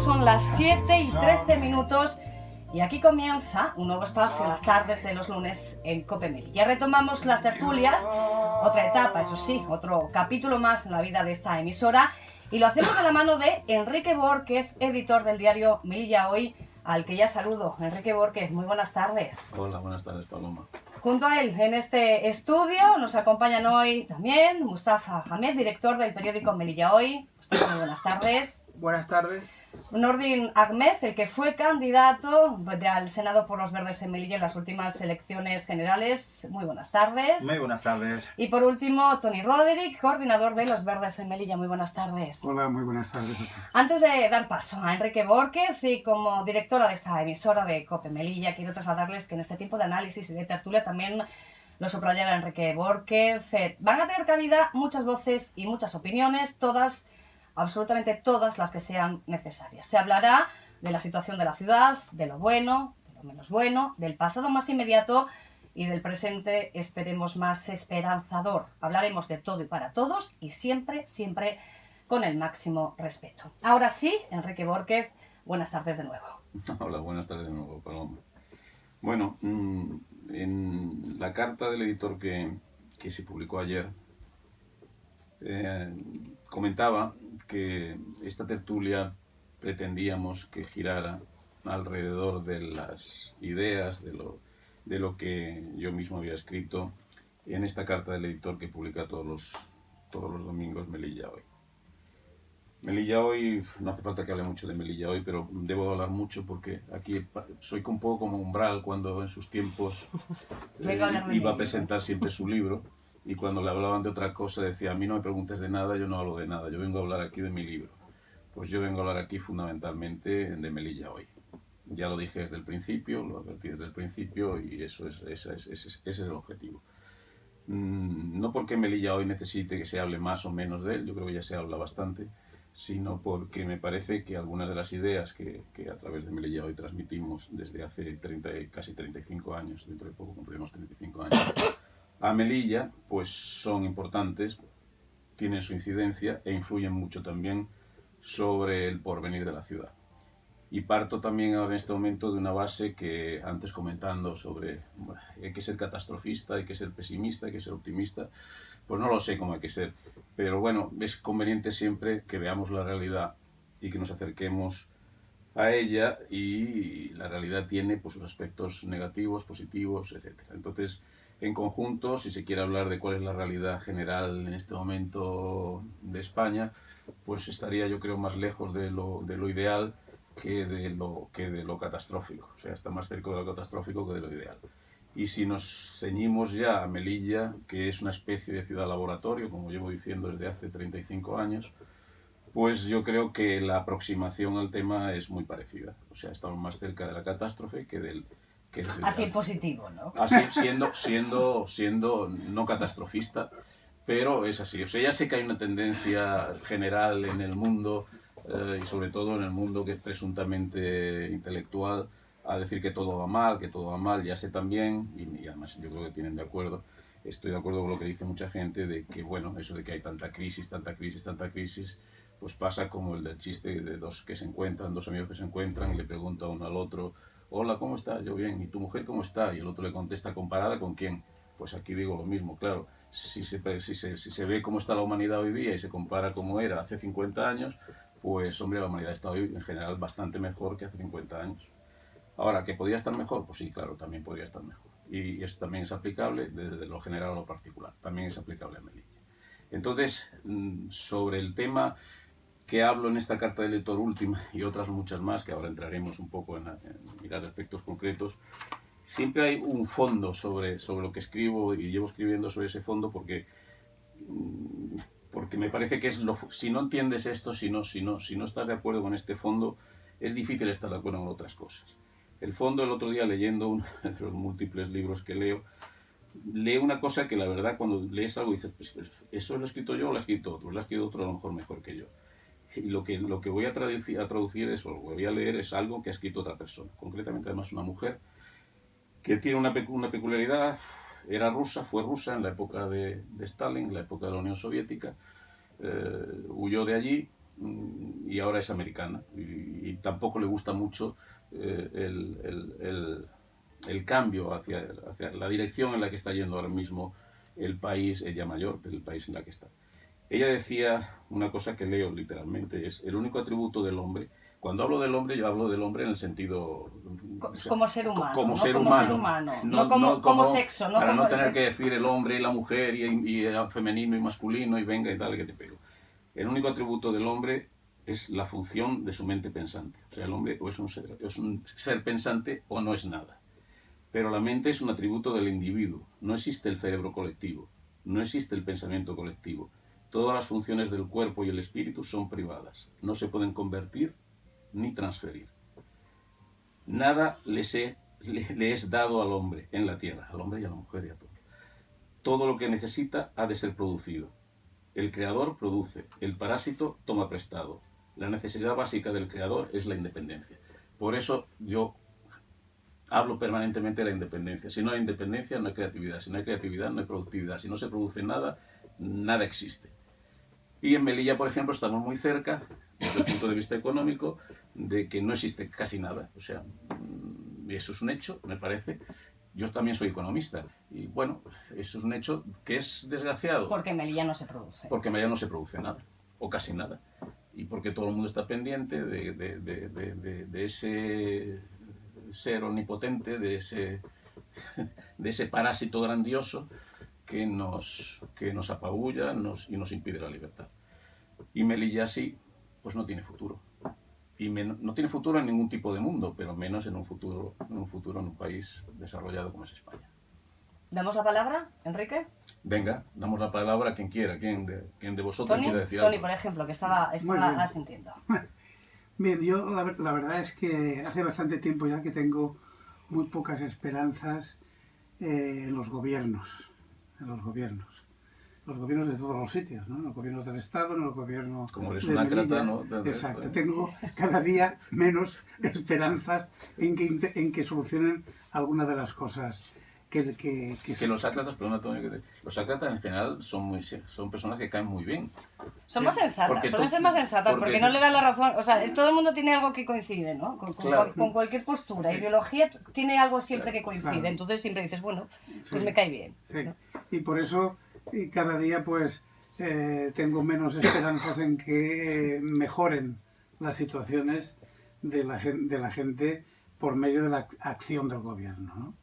son las 7:13 y aquí comienza un nuevo espacio en las tardes de los lunes en COPE Melilla. Retomamos las tertulias, otra etapa, eso sí, otro capítulo más en la vida de esta emisora, y lo hacemos de la mano de Enrique Borquez, editor del diario Melilla Hoy, al que ya saludo. Enrique Borquez, muy buenas tardes. Hola, buenas tardes, Paloma. Junto a él, en este estudio, nos acompañan hoy también Mustafa Hamed, director del periódico Melilla Hoy. Mustafa, muy buenas tardes. Buenas tardes. Nordin Ahmed, el que fue candidato al Senado por los Verdes en Melilla en las últimas elecciones generales. Muy buenas tardes. Muy buenas tardes. Y por último, Toni Roderick, coordinador de los Verdes en Melilla. Muy buenas tardes. Hola, muy buenas tardes. Antes de dar paso a Enrique Borquez y como directora de esta emisora de COPE Melilla, quiero trasladarles que en este tiempo de análisis y de tertulia también lo subrayaba Enrique Borquez. Van a tener cabida muchas voces y muchas opiniones, todas, absolutamente todas las que sean necesarias. Se hablará de la situación de la ciudad, de lo bueno, de lo menos bueno, del pasado más inmediato y del presente, esperemos, más esperanzador. Hablaremos de todo y para todos y siempre, siempre con el máximo respeto. Ahora sí, Enrique Borquez, buenas tardes de nuevo. Hola, buenas tardes de nuevo, Paloma. Bueno, en la carta del editor que se publicó ayer, comentaba que esta tertulia pretendíamos que girara alrededor de las ideas, de lo que yo mismo había escrito en esta carta del editor que publica todos los domingos Melilla Hoy. Melilla Hoy, no hace falta que hable mucho de Melilla Hoy, pero debo hablar mucho porque aquí soy un poco como Umbral cuando en sus tiempos iba a presentar siempre su libro. Y cuando le hablaban de otra cosa decía, a mí no me preguntes de nada, yo no hablo de nada, yo vengo a hablar aquí de mi libro. Pues yo vengo a hablar aquí fundamentalmente de Melilla Hoy. Ya lo dije desde el principio, lo advertí desde el principio y ese es el objetivo. No porque Melilla Hoy necesite que se hable más o menos de él, yo creo que ya se habla bastante, sino porque me parece que algunas de las ideas que a través de Melilla Hoy transmitimos desde hace casi 35 años, dentro de poco cumplimos 35 años, a Melilla, pues son importantes, tienen su incidencia e influyen mucho también sobre el porvenir de la ciudad. Y parto también ahora en este momento de una base que antes comentando sobre hay que ser catastrofista, hay que ser pesimista, hay que ser optimista, pues no lo sé cómo hay que ser, pero bueno, es conveniente siempre que veamos la realidad y que nos acerquemos a ella, y la realidad tiene pues sus aspectos negativos, positivos, etc. Entonces, en conjunto, si se quiere hablar de cuál es la realidad general en este momento de España, pues estaría yo creo más lejos de lo ideal que de lo catastrófico. O sea, está más cerca de lo catastrófico que de lo ideal. Y si nos ceñimos ya a Melilla, que es una especie de ciudad laboratorio, como llevo diciendo desde hace 35 años, pues yo creo que la aproximación al tema es muy parecida. O sea, estamos más cerca de la catástrofe que del... Así positivo, ¿no? Así, siendo no catastrofista, pero es así. O sea, ya sé que hay una tendencia general en el mundo, y sobre todo en el mundo que es presuntamente intelectual, a decir que todo va mal, ya sé también, y además yo creo que tienen de acuerdo, estoy de acuerdo con lo que dice mucha gente, de que, bueno, eso de que hay tanta crisis, pues pasa como el del chiste de dos amigos que se encuentran y le pregunta uno al otro, hola, ¿cómo estás? Yo bien, ¿y tu mujer cómo está? Y el otro le contesta, ¿comparada con quién? Pues aquí digo lo mismo, claro, si se ve cómo está la humanidad hoy día y se compara cómo era hace 50 años, pues hombre, la humanidad está hoy en general bastante mejor que hace 50 años. Ahora, ¿que podría estar mejor? Pues sí, claro, también podría estar mejor. Y esto también es aplicable desde lo general a lo particular, también es aplicable a Melilla. Entonces, sobre el tema que hablo en esta carta de lector última y otras muchas más, que ahora entraremos un poco en mirar aspectos concretos, siempre hay un fondo sobre lo que escribo y llevo escribiendo sobre ese fondo porque me parece que si no entiendes esto, si no estás de acuerdo con este fondo, es difícil estar de acuerdo con otras cosas. El fondo, el otro día leyendo uno de los múltiples libros que leo una cosa que la verdad cuando lees algo dices, pues, ¿eso lo he escrito yo o lo ha escrito otro? Lo ha escrito otro a lo mejor mejor que yo. Y lo que voy a traducir es, o lo que voy a leer es algo que ha escrito otra persona, concretamente además una mujer, que tiene una peculiaridad. Fue rusa en la época de Stalin, en la época de la Unión Soviética, huyó de allí y ahora es americana. Y tampoco le gusta mucho el cambio hacia la dirección en la que está yendo ahora mismo el país, ella mayor, el país en la que está. Ella decía una cosa que leo literalmente, es el único atributo del hombre. Cuando hablo del hombre, yo hablo del hombre en el sentido... Como ser humano, como ¿no? ser Como humano. ser humano, No, no como, no como sexo, no para como... no tener que decir el hombre y la mujer y femenino y masculino y venga y tal, que te pego. El único atributo del hombre es la función de su mente pensante. O sea, el hombre o es un ser pensante o no es nada. Pero la mente es un atributo del individuo. No existe el cerebro colectivo. No existe el pensamiento colectivo. Todas las funciones del cuerpo y el espíritu son privadas. No se pueden convertir ni transferir. Nada le es dado al hombre en la tierra, al hombre y a la mujer y a todos. Todo lo que necesita ha de ser producido. El creador produce, el parásito toma prestado. La necesidad básica del creador es la independencia. Por eso yo hablo permanentemente de la independencia. Si no hay independencia, no hay creatividad. Si no hay creatividad, no hay productividad. Si no se produce nada, nada existe. Y en Melilla, por ejemplo, estamos muy cerca, desde el punto de vista económico, de que no existe casi nada. O sea, eso es un hecho, me parece. Yo también soy economista. Y bueno, eso es un hecho que es desgraciado. Porque en Melilla no se produce. Porque en Melilla no se produce nada, o casi nada. Y porque todo el mundo está pendiente de ese ser omnipotente, de ese parásito grandioso que nos apabulla y nos impide la libertad. Y Melilla sí, pues no tiene futuro. Y no tiene futuro en ningún tipo de mundo, pero menos en un futuro en un país desarrollado como es España. ¿Damos la palabra, Enrique? Venga, damos la palabra a quien quiera, quien de vosotros Tony, quiera decir Tony, algo. por ejemplo, que estaba asintiendo. Bien, yo la verdad es que hace bastante tiempo ya que tengo muy pocas esperanzas en los gobiernos. Los gobiernos de todos los sitios, ¿no? Los gobiernos del Estado, los gobiernos Como eres de una Melilla. crata, ¿no? Exacto, tengo cada día menos esperanzas en que solucionen algunas de las cosas que los ácratas, perdón, Antonio, los ácratas en general son personas que caen muy bien. Son más sensatas, Porque suelen ser más sensatas, porque no le dan la razón. O sea, todo el mundo tiene algo que coincide, ¿no? Claro. Con cualquier postura. Ideología tiene algo siempre Claro, que coincide. claro. Entonces siempre dices, bueno, pues Sí. me cae bien. Sí, ¿no? y por eso cada día pues tengo menos esperanzas en que mejoren las situaciones de la gente por medio de la acción del gobierno, ¿no?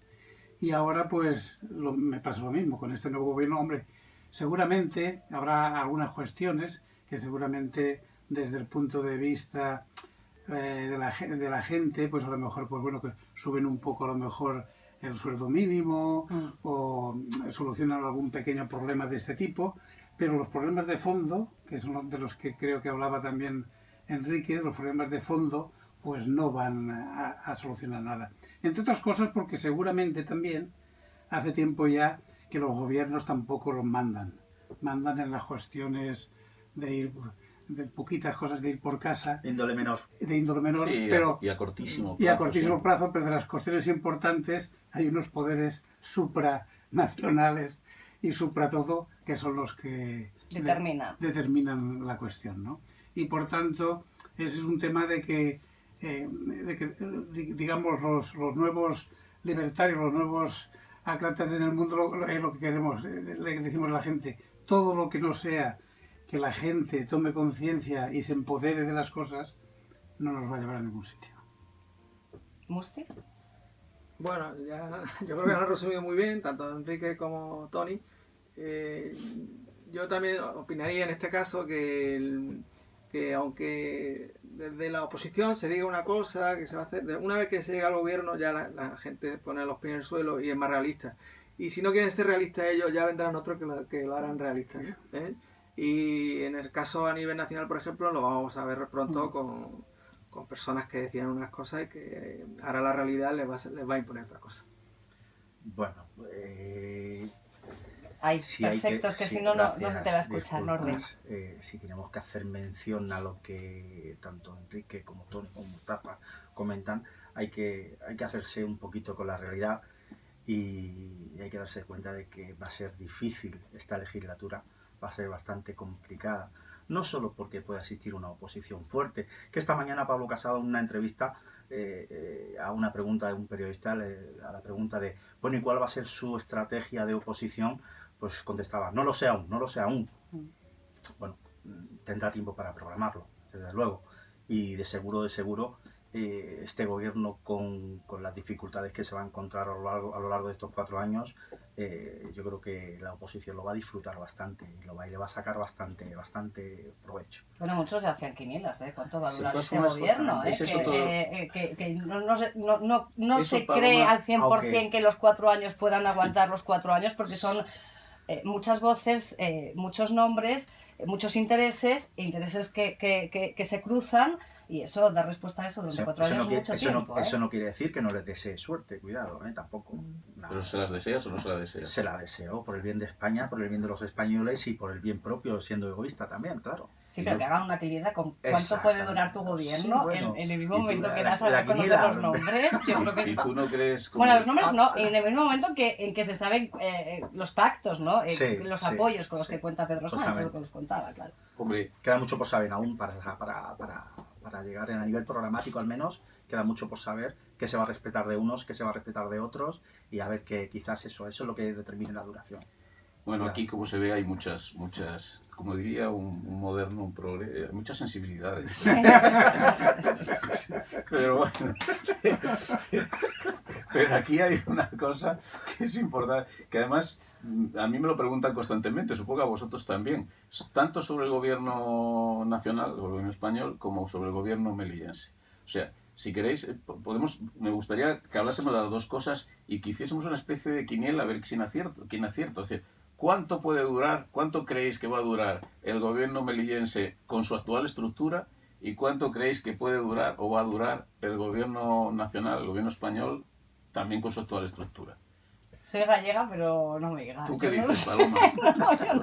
Y ahora pues me pasa lo mismo con este nuevo gobierno. Hombre, seguramente habrá algunas cuestiones que seguramente desde el punto de vista de la gente, pues a lo mejor, pues bueno, que suben un poco a lo mejor el sueldo mínimo o solucionan algún pequeño problema de este tipo, pero los problemas de fondo, que son de los que creo que hablaba también Enrique, los problemas de fondo, pues no van a solucionar nada. Entre otras cosas porque seguramente también hace tiempo ya que los gobiernos tampoco los mandan. Mandan en las cuestiones de ir, de poquitas cosas de ir por casa. De índole menor. De índole menor, Sí, pero... y a cortísimo plazo. Y a cortísimo sí. plazo, pero de las cuestiones importantes hay unos poderes supranacionales y supra todo que son los que determinan la cuestión, ¿no? Y por tanto, ese es un tema de que digamos, los nuevos libertarios, los nuevos ácratas en el mundo es lo que queremos, le decimos a la gente, todo lo que no sea que la gente tome conciencia y se empodere de las cosas, no nos va a llevar a ningún sitio. ¿Musti? Bueno, yo creo que lo han resumido muy bien, tanto Enrique como Tony. Yo también opinaría en este caso que aunque desde la oposición se diga una cosa, que se va a hacer, una vez que se llega al gobierno ya la gente pone los pies en el suelo y es más realista. Y si no quieren ser realistas ellos, ya vendrán otros que lo harán realistas. ¿eh? Y en el caso a nivel nacional, por ejemplo, lo vamos a ver pronto con personas que decían unas cosas y que ahora la realidad les va a imponer otra cosa. Bueno, hay perfectos que si no, no se te va a escuchar, Norden. Si tenemos que hacer mención a lo que tanto Enrique como Tony como Mustafa comentan, hay que hacerse un poquito con la realidad y hay que darse cuenta de que va a ser difícil esta legislatura va a ser bastante complicada. No solo porque pueda existir una oposición fuerte, que esta mañana Pablo Casado en una entrevista a una pregunta de un periodista, a la pregunta de, bueno, ¿y cuál va a ser su estrategia de oposición? Pues contestaba, no lo sé aún, no lo sé aún. Bueno, tendrá tiempo para programarlo, desde luego. Y de seguro, este gobierno con las dificultades que se va a encontrar a lo largo de estos 4 años, yo creo que la oposición lo va a disfrutar bastante y le va a sacar bastante provecho. Bueno, muchos ya hacían quinielas, ¿eh? ¿Cuánto va a Sí, durar de todas este formas, gobierno? es eso todo. Que no Eso, se Paloma, cree al 100% aunque- que los 4 años puedan aguantar los 4 años, porque son muchas voces, muchos nombres, muchos intereses, intereses que se cruzan, y eso da respuesta a eso durante 4 años es mucho tiempo. Eso no quiere decir que no les desee suerte, cuidado, tampoco. ¿Pero se las deseas o no se las deseas? Se la deseo por el bien de España, por el bien de los españoles y por el bien propio, siendo egoísta también, claro. Sí, pero que hagan una quiniela con cuánto Exactamente. puede durar tu gobierno Sí, bueno. en el mismo Y tú, momento que la- das a la reconocer quiniela- los nombres. Yo creo que ¿Y tú no crees como... bueno, los nombres no, en el mismo momento en que se saben los pactos, ¿no? Sí, Los sí, apoyos con los sí. que cuenta Pedro Sánchez, Justamente. lo que nos contaba, claro. Hombre, Queda mucho por saber aún para llegar a nivel programático al menos, queda mucho por saber qué se va a respetar de unos, qué se va a respetar de otros y a ver que quizás eso es lo que determine la duración. bueno, Claro. aquí como se ve hay muchas, como diría un moderno, un progre, hay muchas sensibilidades. Pero bueno, pero aquí hay una cosa que es importante, que además a mí me lo preguntan constantemente, supongo que a vosotros también, tanto sobre el gobierno nacional, el gobierno español, como sobre el gobierno melillense. O sea, si queréis, me gustaría que hablásemos de las dos cosas y que hiciésemos una especie de quiniela a ver quién acierta. O sea, ¿cuánto puede durar, cuánto creéis que va a durar el gobierno melillense con su actual estructura y cuánto creéis que puede durar o va a durar el gobierno nacional, el gobierno español, también con su actual estructura? Soy gallega, pero no me llega. ¿Tú qué Yo no dices, lo- Paloma? No, yo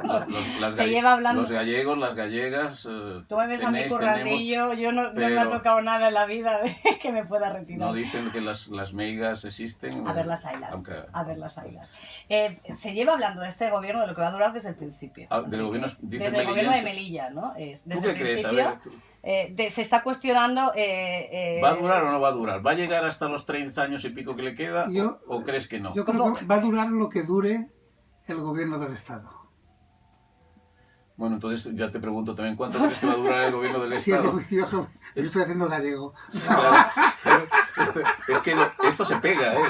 no. Se lleva hablando. Los gallegos, las gallegas... Tú me ves a mí tenemos, currandillo, yo no me ha pero- tocado nada en la vida de que me pueda retirar. no dicen que las meigas existen. A ver las ailas. Aunque, A ver las ailas. Se lleva hablando de este gobierno de lo que va a durar desde el principio. del gobierno, dice Desde el gobierno de melillense. Melilla, ¿no? ¿Tú Desde qué el crees? A principio, ver, tú- se está cuestionando... ¿va a durar o no va a durar? ¿Va a llegar hasta los 30 años y pico que le queda Yo- o crees que no? Yo creo que va a durar lo que dure el gobierno del Estado. Bueno, entonces ya te pregunto también, ¿cuánto crees que va a durar el gobierno del Sí, Estado? yo estoy haciendo gallego. Claro, es que esto se pega, ¿eh?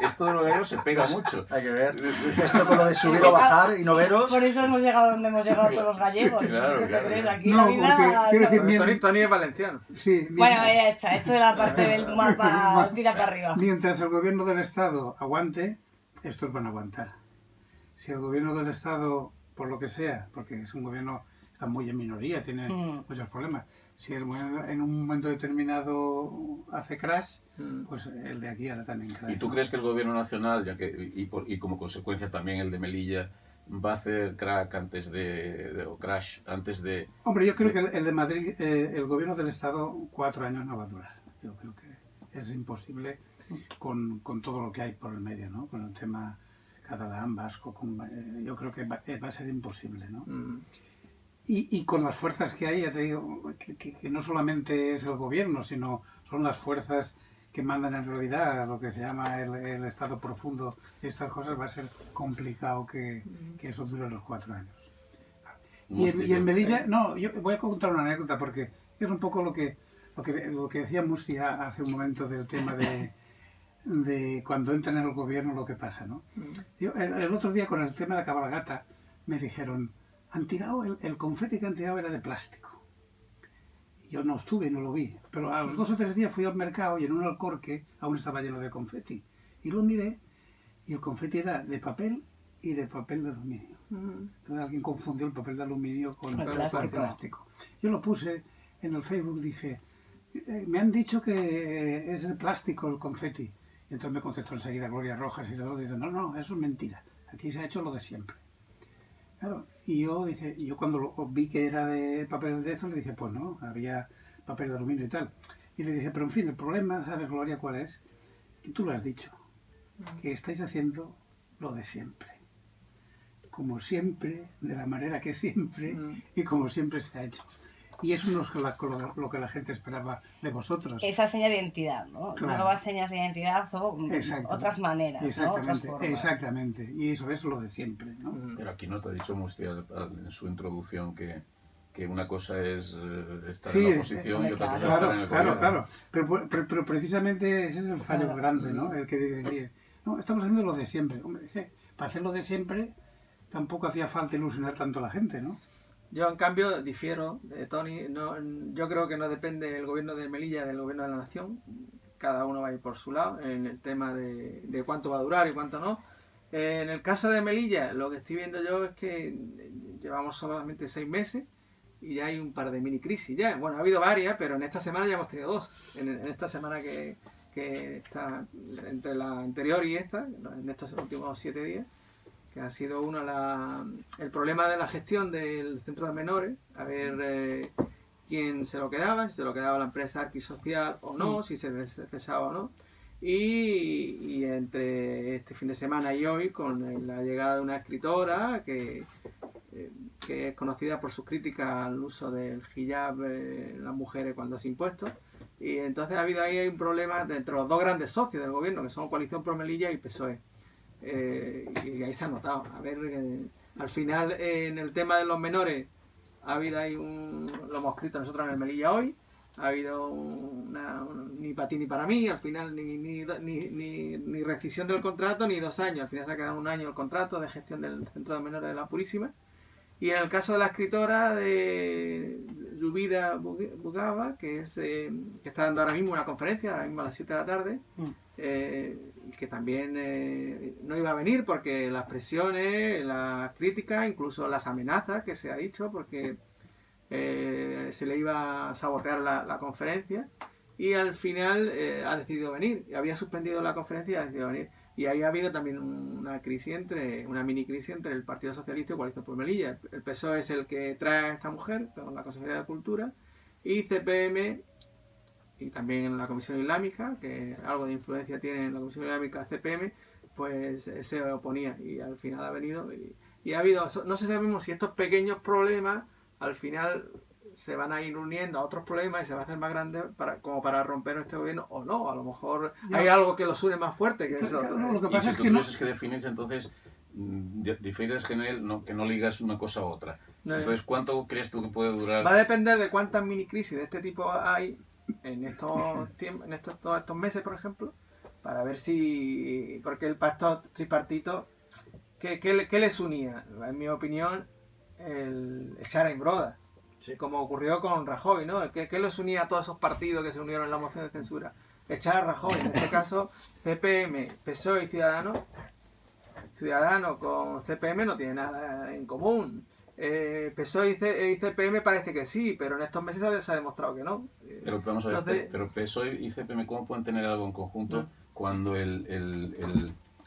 Esto de los gallegos se pega mucho. Hay que ver. Esto con lo de subir o bajar y no veros. Por eso hemos llegado donde hemos llegado todos los gallegos. Claro, ¿Tú qué claro. crees? Aquí No, la vida... porque quiero decir, Bueno, Tony es valenciano. Sí, Bueno, ya está, esto de la parte del mapa tira para arriba. mientras el gobierno del Estado aguante, estos van a aguantar. Si el gobierno del Estado, por lo que sea, porque es un gobierno, está muy en minoría, tiene muchos problemas, si el gobierno en un momento determinado hace crash, pues el de aquí hará también crash. ¿Y tú ¿no? crees que el gobierno nacional, y como consecuencia también el de Melilla, va a hacer crack o crash antes de... Hombre, yo creo que el de Madrid, el gobierno del Estado, 4 años no va a durar. Yo creo que es imposible con todo lo que hay por el medio, ¿no? Con el tema catalán, vasco, yo creo que va a ser imposible, ¿no? Y con las fuerzas que hay, ya te digo, que no solamente es el gobierno, sino son las fuerzas que mandan en realidad lo que se llama el Estado profundo, estas cosas, va a ser complicado que eso dure los 4 años. Y en Melilla, no, yo voy a contar una anécdota porque es un poco lo que decía Musti hace un momento del tema de cuando entran en el gobierno lo que pasa, ¿no? Yo, el otro día con el tema de la cabalgata me dijeron, han tirado, el confeti que han tirado era de plástico. Yo no estuve, no lo vi, pero a los 2 o 3 días fui al mercado y en un alcorque aún estaba lleno de confeti. Y lo miré y el confeti era de papel y de papel de aluminio. Entonces alguien confundió el papel de aluminio con El el plástico. Yo lo puse en el Facebook, dije, me han dicho que es de plástico el confeti. Y entonces me contestó enseguida Gloria Rojas y todo, dice, no, eso es mentira, aquí se ha hecho lo de siempre. Claro, y yo cuando vi que era de papel de esto, le dije, pues no, había papel de aluminio y tal. Y le dije, pero en fin, el problema, ¿sabes, Gloria, cuál es? Que tú lo has dicho, que estáis haciendo lo de siempre. como siempre, de la manera que siempre y como siempre se ha hecho. Y eso no es lo que la gente esperaba de vosotros. Esa seña de identidad, ¿no? Claro. Nuevas señas de identidad o Exacto. otras maneras, ¿no? Otras Exactamente, formas. exactamente. Y eso es lo de siempre, ¿no? Pero aquí no te ha dicho Musti en su introducción que una cosa es estar Sí, en la oposición y otra cosa es estar en el claro, gobierno. claro. Pero precisamente ese es el fallo Claro. grande, ¿no? El que dice, oye, no, estamos haciendo lo de siempre. Hombre, sí, para hacer lo de siempre tampoco hacía falta ilusionar tanto a la gente, ¿no? Yo, en cambio, difiero de Tony. No, yo creo que no depende el gobierno de Melilla del gobierno de la nación. Cada uno va a ir por su lado en el tema de cuánto va a durar y cuánto no. En el caso de Melilla, lo que estoy viendo yo es que llevamos solamente 6 meses y ya hay un par de mini crisis. Ya, bueno, ha habido varias, pero en esta semana ya hemos tenido 2. En esta semana que está entre la anterior y esta, en estos últimos 7 días, que ha sido el problema de la gestión del centro de menores, a ver quién se lo quedaba, si se lo quedaba la empresa Arquisocial o no, si se cesaba o no. Y entre este fin de semana y hoy, con la llegada de una escritora que es conocida por sus críticas al uso del hijab en las mujeres cuando es impuesto. Y entonces ha habido ahí un problema entre los dos grandes socios del gobierno, que son Coalición Pro Melilla y PSOE. Y ahí se ha notado. A ver, al final en el tema de los menores ha habido ahí lo hemos escrito nosotros en el Melilla hoy, ha habido ni para ti ni para mí, al final ni rescisión del contrato ni 2 años, al final se ha quedado 1 año el contrato de gestión del centro de menores de la Purísima. Y en el caso de la escritora de Yubida Bugaba, que está dando ahora mismo una conferencia, ahora mismo a las 7 de la tarde, que también no iba a venir porque las presiones, las críticas, incluso las amenazas que se ha dicho, porque se le iba a sabotear la conferencia, y al final ha decidido venir. Había suspendido la conferencia y ha decidido venir. Y ahí ha habido también una mini crisis entre el Partido Socialista y Coalición por Melilla. El PSOE es el que trae a esta mujer con la Consejería de Cultura, y CPM y también la Comisión Islámica, que algo de influencia tiene en la Comisión Islámica CPM, pues se oponía, y al final ha venido y ha habido, no sabemos si estos pequeños problemas al final se van a ir uniendo a otros problemas y se va a hacer más grande como para romper este gobierno, o no, a lo mejor hay algo que los une más fuerte que eso. No, lo que Y pasa si es tú que no... tuvieses que definir, entonces difieres que no ligas una cosa a otra. No, Entonces, ¿cuánto crees tú que puede durar? Va a depender de cuántas mini crisis de este tipo hay en todos estos meses, por ejemplo, para ver si, porque el pacto tripartito, ¿qué les unía? En mi opinión, el echar en broda. Sí. Como ocurrió con Rajoy, ¿no? ¿Qué les unía a todos esos partidos que se unieron en la moción de censura? Echar a Rajoy, en este caso CPM, PSOE y Ciudadanos. Ciudadanos con CPM no tiene nada en común. PSOE y CPM parece que sí, pero en estos meses se ha demostrado que no. Pero vamos a ver, Entonces, pero PSOE y CPM, ¿cómo pueden tener algo en conjunto cuando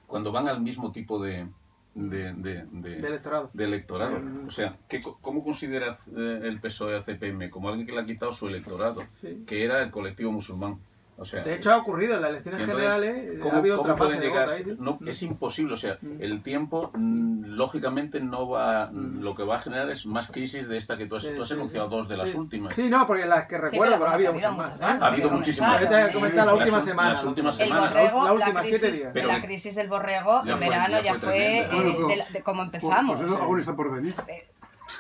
cuando van al mismo tipo de electorado? de electorado? O sea, ¿cómo consideras el PSOE a CPM? Como alguien que le ha quitado su electorado, Sí. que era el colectivo musulmán. O sea, De hecho, ha ocurrido en las elecciones entonces, generales, ¿cómo ha habido otra pueden fase de llegar? voto ahí, ¿sí? No, es imposible, o sea, el tiempo lógicamente no va, lo que va a generar es más crisis de esta que tú has enunciado, 2 de las últimas. Sí, no, porque las que recuerdo, pero ha habido muchas más. Ha habido muchísimas. Yo te voy a comentar la última semana. Las últimas El semanas. borrego, La última crisis, 7 días. Pero la crisis del borrego ya en fue- verano ya ya fue fue tremenda. de cómo empezamos. Pues eso aún está por venir.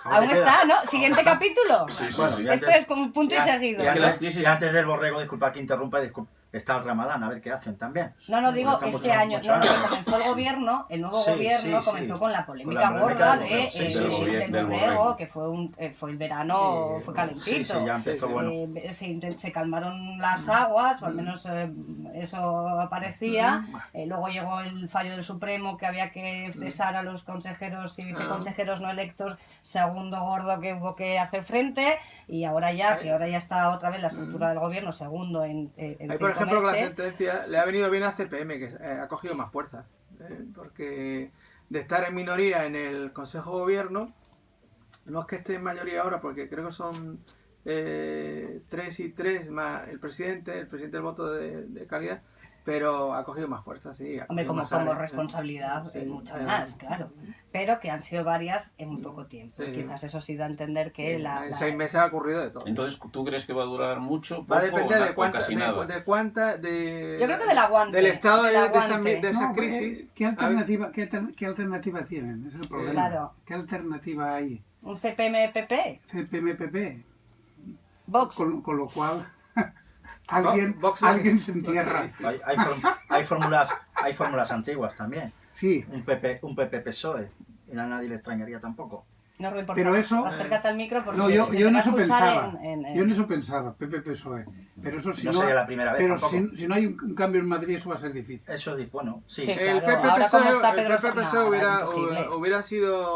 Aún está, ¿no? Siguiente capítulo. Sí, sí, Bueno, sí. ya Esto es como un punto y seguido. Es que las crisis- Y antes del borrego, disculpa que interrumpa, está el Ramadán, a ver qué hacen también. No, digo Estamos este año. mucho No, antes. comenzó el gobierno, el nuevo Sí, gobierno sí, comenzó sí. con la polémica Con la polémica gorda del borrego, sí, sí, del del borrego, borrego. que fue el verano, fue calentito. Sí, sí, ya empezó, bueno. Se calmaron las aguas, o al menos eso parecía. Luego llegó el fallo del Supremo que había que cesar a los consejeros y viceconsejeros no electos, segundo gordo que hubo que hacer frente, y ahora ya está otra vez la estructura del gobierno, segundo en Ahí, 5 por ejemplo, con la meses. sentencia le ha venido bien a CPM, que ha cogido más fuerza. Porque de estar en minoría en el Consejo de Gobierno, no es que esté en mayoría ahora, porque creo que son 3 y 3 más el presidente del voto de calidad, pero ha cogido más fuerza, sí. Hombre, como responsabilidad, Sí, muchas más, claro. Pero que han sido varias en muy poco tiempo. Sí. Quizás eso sí da a entender que En 6 meses ha ocurrido de todo. Entonces, ¿tú crees que va a durar mucho, poco Va a depender o casi nada? Yo creo que del aguante. del estado del de aguante. esas No, crisis. ¿qué alternativa tienen? Ese es el problema. Claro. ¿Qué alternativa hay? Un CPMPP, CPMPP. Vox. Con lo cual, alguien Vox- alguien se entierra. Hay fórmulas antiguas también. Sí, Un PP PSOE. Y a nadie le extrañaría tampoco. No, Rubén, por Pero favor, eso- acércate al micro porque no, yo se te en va a eso escuchar pensaba. en- Yo en eso pensaba, PP PSOE. Pero eso si No no, sería la primera vez pero tampoco. si no hay un cambio en Madrid, eso va a ser difícil. Eso es, bueno, sí. Sí. El Claro, ahora como está Pedro PP Sánchez, PSOE imposible.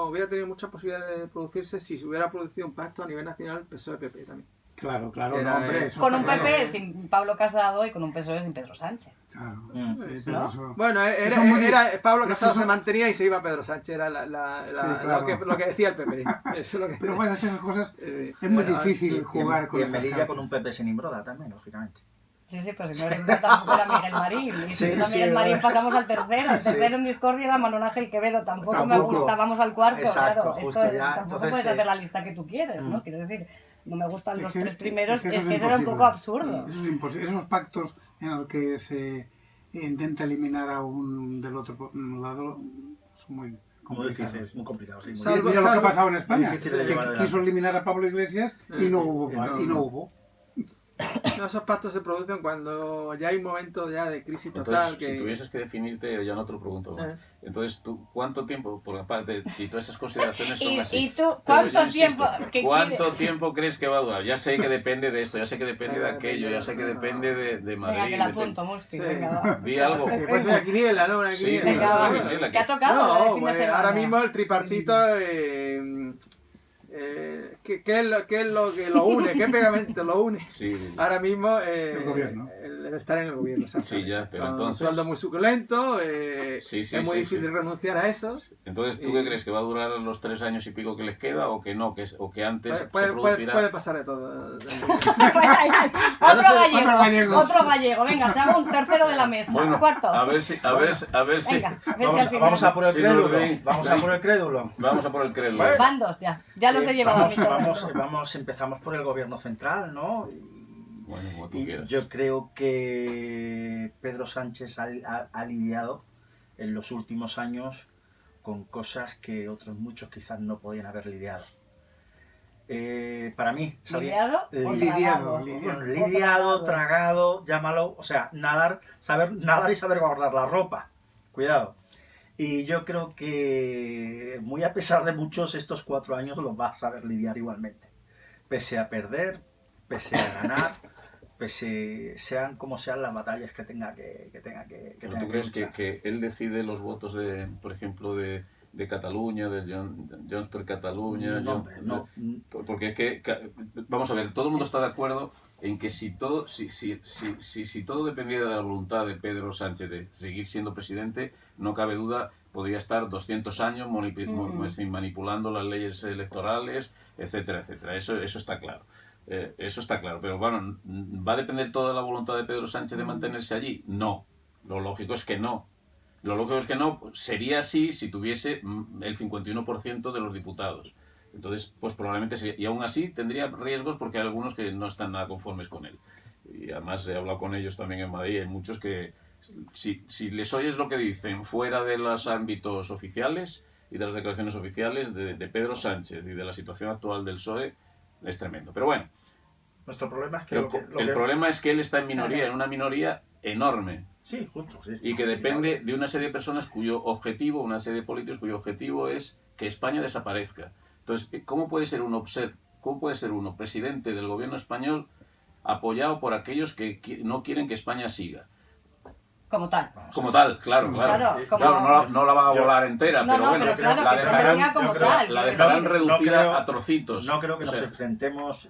hubiera tenido muchas posibilidades de producirse si se hubiera producido un pacto a nivel nacional PSOE-PP también. Claro, Era, no, hombre. Eso Con un está PP claro. sin Pablo Casado y con un PSOE sin Pedro Sánchez. Claro, Mm. sí, pero ¿No? eso- Bueno, Eso es muy- Pablo eso Casado son- se mantenía y se iba Pedro Sánchez, era claro. lo que decía el PP. Eso es lo que Pero bueno, esas cosas Eh, es muy bueno, difícil jugar con Y en esas Melilla con un cartas. PP sin Imbroda también, lógicamente. Sí, sí, pues si no era tampoco era Miguel Marín. Y si Sí, no sí, Miguel Marín ¿verdad? pasamos al tercero. El Sí. tercero en discordia era Manuel Ángel Quevedo. Tampoco me Tampoco. gusta, vamos al cuarto. Exacto, claro, justo esto ya, tampoco entonces, puedes sí. hacer la lista que tú quieres, ¿no? Mm. Quiero decir, no me gustan Es los que- tres primeros, es que es eso que es eso era un imposible. poco absurdo. Eso es imposible. Esos pactos en los que se intenta eliminar a un del otro lado son muy Muy complicados. difícil, muy complicado. Sí, muy Salvo- Mira lo que ha salvo- pasado en España, difícil de que llevar adelante. quiso eliminar a Pablo Iglesias y no hubo. no, y no no. hubo. No, esos pactos se producen cuando ya hay un momento ya de crisis Entonces, total. si tuvieses que definirte, ya no te lo pregunto más. Entonces, ¿tú cuánto tiempo, por aparte, si todas esas consideraciones son Y así? tú, pero ¿cuánto yo insisto, tiempo? ¿Qué ¿Cuánto quieres? tiempo crees que va a durar? Ya sé que depende de esto, ya sé que depende de aquello, ya sé que depende de Venga, Madrid. que la apunto, Musti. Sí. Venga, va. Di algo. Sí, pues una quiniela, ¿no? Una Sí, quiniela. pues Venga, una va. quiniela ¿Qué ha que- tocado la de No, fin de pues, semana? ahora mismo el tripartito, ¿qué es lo que lo une? ¿Qué pegamento lo une? Sí, Ahora mismo El gobierno. el estar en el gobierno. Sí, ya, pero Son entonces- un sueldo muy suculento, Sí, sí, es muy sí, difícil sí. renunciar a eso. Entonces, ¿tú qué crees? ¿Que va a durar los 3 años y pico que les queda o que no? O que antes se Puede producirá... pasar de todo. Otro gallego. otro gallego. Venga, se haga un tercero de la mesa. Bueno, un cuarto. a ver si... Venga, a ver si al final... Vamos a por el Sí, crédulo. Rubén. Vamos a por el crédulo. Vamos a por el crédulo. Bueno. Van dos ya. Ya los he llevado a mi Vamos, empezamos por el gobierno central, ¿no? Bueno, como tú Y quieras. yo creo que Pedro Sánchez ha lidiado en los últimos años con cosas que otros muchos quizás no podían haber lidiado. Para mí, ¿Lidiado o Lidiado, tragado? lidiado. lidiado, tragado, llámalo, o sea, saber nadar y saber guardar la ropa. Cuidado. Y yo creo que, muy a pesar de muchos, estos 4 años los va a saber lidiar igualmente. Pese a perder, pese a ganar, sean como sean las batallas que tenga que ¿Pero tenga tú crees luchar. que él decide los votos de, por ejemplo, de Cataluña, de Junts per Catalunya? No, hombre, no. Porque es que, vamos a ver, todo el mundo está de acuerdo en que si todo dependiera de la voluntad de Pedro Sánchez de seguir siendo presidente, no cabe duda, podría estar 200 años manipulando las leyes electorales, etcétera, etcétera. Eso está claro. Eso está claro. Pero bueno, ¿va a depender toda la voluntad de Pedro Sánchez de mantenerse allí? No. Lo lógico es que no. Lo lógico es que no. Sería así si tuviese el 51% de los diputados. Entonces, pues probablemente sería. Y aún así tendría riesgos porque hay algunos que no están nada conformes con él. Y además he hablado con ellos también en Madrid. Hay muchos que, si les oyes lo que dicen fuera de los ámbitos oficiales y de las declaraciones oficiales de Pedro Sánchez y de la situación actual del PSOE, es tremendo. Pero bueno, Nuestro problema es que... el problema es que él está en minoría, en una minoría enorme. Sí, justo. Sí, Y que depende de una serie de personas cuyo objetivo, una serie de políticos cuyo objetivo es que España desaparezca. Entonces, ¿cómo puede ser uno presidente del gobierno español apoyado por aquellos que no quieren que España siga? Como tal. Como tal, claro. Claro, como- Claro, no la van a volar entera, No, pero no, bueno, pero claro, la que se dejarán, mantenga como yo creo- tal. la quiero dejarán decir. reducida creo- a trocitos. No creo que O nos sea, enfrentemos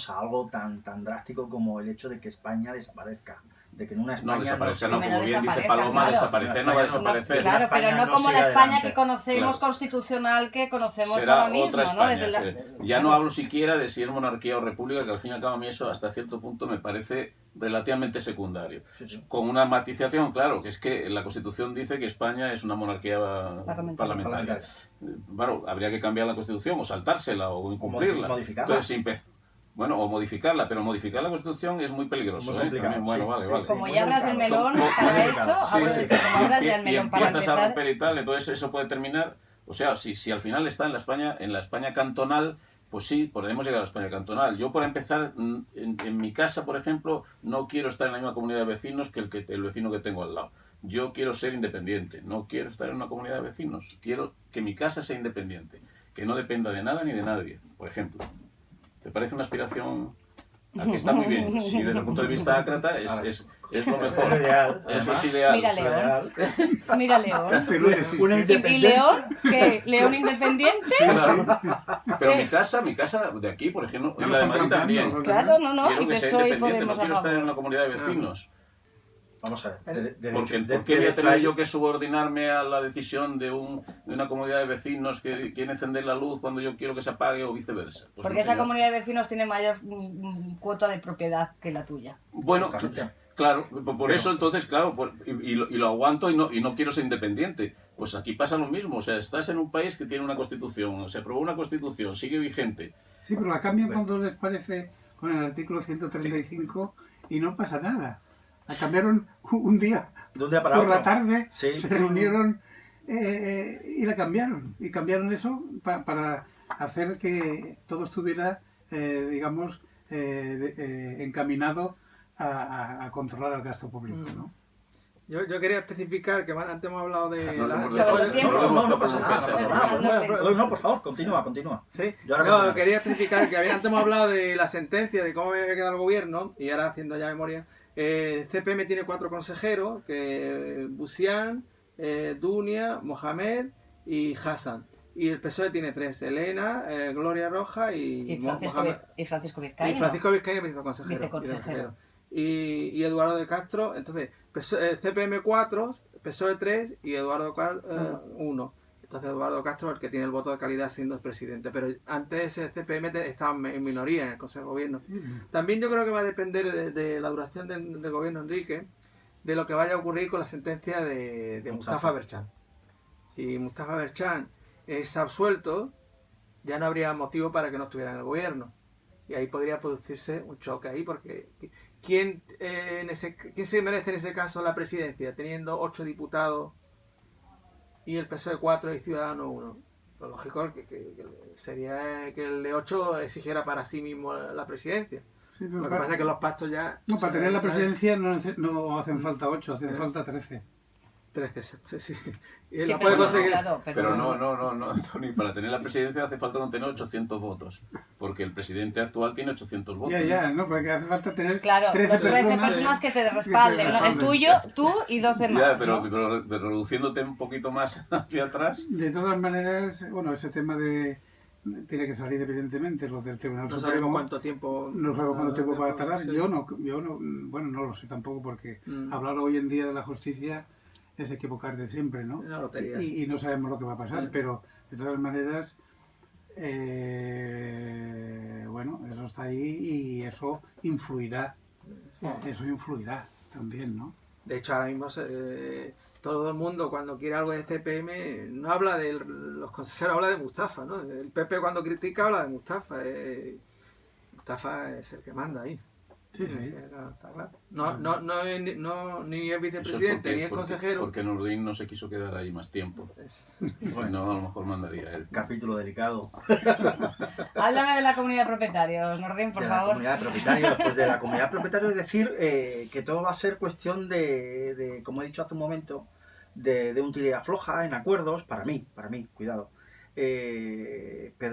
a algo tan drástico como el hecho de que España desaparezca. De que en una España no desaparecer, no, que como no bien dice desaparezca, Paloma, claro. desaparecer no va a No, desaparecer. Claro, pero España no no como la siga España adelante. que conocemos Claro. constitucional que conocemos Será ahora mismo, otra ¿no? España. Desde Ya no hablo siquiera de si es monarquía o república, que al fin y al cabo a mí eso hasta cierto punto me parece relativamente secundario. Sí, sí. Con una matización, claro, que es que la Constitución dice que España es una monarquía parlamentaria. Bueno, habría que cambiar la Constitución, o saltársela, o incumplirla. Modificarla. Entonces, bueno, o modificarla, pero modificar la Constitución es muy peligroso. Muy complicado, También, bueno, sí, vale, sí, vale. sí. Como Muy ya abras el complicado. melón para eso, Sí, abres sí. eso, como abras ya el Y melón para empiezas a empezar. romper y tal, entonces eso puede terminar. O sea, si al final está en la España cantonal, pues sí, podemos llegar a la España cantonal. Yo, por empezar, en mi casa, por ejemplo, no quiero estar en la misma comunidad de vecinos que el vecino que tengo al lado. Yo quiero ser independiente, no quiero estar en una comunidad de vecinos. Quiero que mi casa sea independiente, que no dependa de nada ni de nadie, por ejemplo. ¿Te parece una aspiración? Aquí está muy bien. Si desde el punto de vista ácrata es lo mejor. Es ideal. Eso es ideal. Mira, o sea, León. Mira, León. Pero existe. Una ¿Y independencia. León? ¿Qué? ¿León independiente? claro. Pero mi casa de aquí, por ejemplo, y Ya lo la de están Madrid planteando, también. ¿no? Claro, no, Quiero y que sea PSOE y independiente, no Podemos a quiero estar en una favor. comunidad de vecinos. Vamos a ver. ¿Por qué voy a tener yo que subordinarme a la decisión de una comunidad de vecinos que quiere encender la luz cuando yo quiero que se apague o viceversa? Pues Porque no, esa señor. comunidad de vecinos tiene mayor cuota de propiedad que la tuya. Bueno, Justamente. claro, por eso entonces, claro, y lo aguanto y no quiero ser independiente. Pues aquí pasa lo mismo, o sea, estás en un país que tiene una constitución, se aprobó una constitución, sigue vigente. Sí, pero la cambian cuando les parece con el artículo 135 y no pasa nada. La cambiaron un día De un día para por otro. la tarde, Sí. se reunieron y la cambiaron. Y cambiaron eso para hacer que todo estuviera, digamos, encaminado a controlar el gasto público, ¿no? Yo quería especificar que antes hemos hablado de... No, la- no, Sobre los tiempos. No pasa nada. Sí, No sí, pasa sí. nada. No, por favor, continúa. Sí, Yo ahora no, continuaré. quería especificar que antes hemos hablado de la sentencia, de cómo había quedado el gobierno, y ahora haciendo ya memoria, CPM tiene 4 consejeros, que Busián, Dunia, Mohamed y Hassan. Y el PSOE tiene 3, Elena, Gloria Roja Y Francisco, Mohamed. y Francisco Y Vizcaíno. Francisco Vizcaíno, viceconsejero. Viceconsejero. Y Eduardo de Castro, entonces, CPM 4, PSOE 3 y Eduardo 1. Entonces Eduardo Castro es el que tiene el voto de calidad siendo el presidente. Pero antes ese CPM estaba en minoría en el Consejo de Gobierno. También yo creo que va a depender de la duración del gobierno Enrique, de lo que vaya a ocurrir con la sentencia de Mustafa Berchan. Si Mustafa Berchan es absuelto, ya no habría motivo para que no estuviera en el gobierno. Y ahí podría producirse un choque ahí, porque ¿quién se merece en ese caso la presidencia, teniendo 8 diputados y el PSOE 4 y Ciudadanos 1? Lo lógico sería que el de 8 exigiera para sí mismo la presidencia. Sí, pero Lo que pasa es que los pactos ya... no, para tener la presidencia no hacen falta 8, hacen falta 13. 13, sí. Y Sí, la pero puede no, conseguir. claro, Pero no, Tony, para tener la presidencia hace falta no tener 800 votos, porque el presidente actual tiene 800 votos. Ya, no, porque hace falta tener Claro, 13 los 13 personas. personas que te respalden, ¿no? El tuyo, tú y 12 más. Ya, pero ¿no? reduciéndote un poquito más hacia atrás. De todas maneras, bueno, ese tema tiene que salir evidentemente, los del Tribunal No Supremo. sabemos cuánto tiempo... No sabemos cuánto tiempo va a tardar. Sí. Yo no, bueno, no lo sé tampoco, porque hablar hoy en día de la justicia es equivocar de siempre, ¿no? Una lotería. Y no sabemos lo que va a pasar, Sí. pero de todas maneras, bueno, eso está ahí y eso influirá. Eso influirá también, ¿no? De hecho, ahora mismo todo el mundo cuando quiere algo de CPM no habla de los consejeros, habla de Mustafa, ¿no? El PP cuando critica habla de Mustafa. Mustafa es el que manda ahí. Sí, sí. Está claro. Ni el vicepresidente ni el consejero. Porque Nurdin no se quiso quedar ahí más tiempo. Si no, a lo mejor mandaría él. Capítulo delicado. Háblame de la comunidad de propietarios, Nordin, por De la favor. comunidad de propietarios. Pues de la comunidad de propietarios es decir que todo va a ser cuestión de como he dicho hace un momento, de un tira y afloja en acuerdos, para mí, cuidado.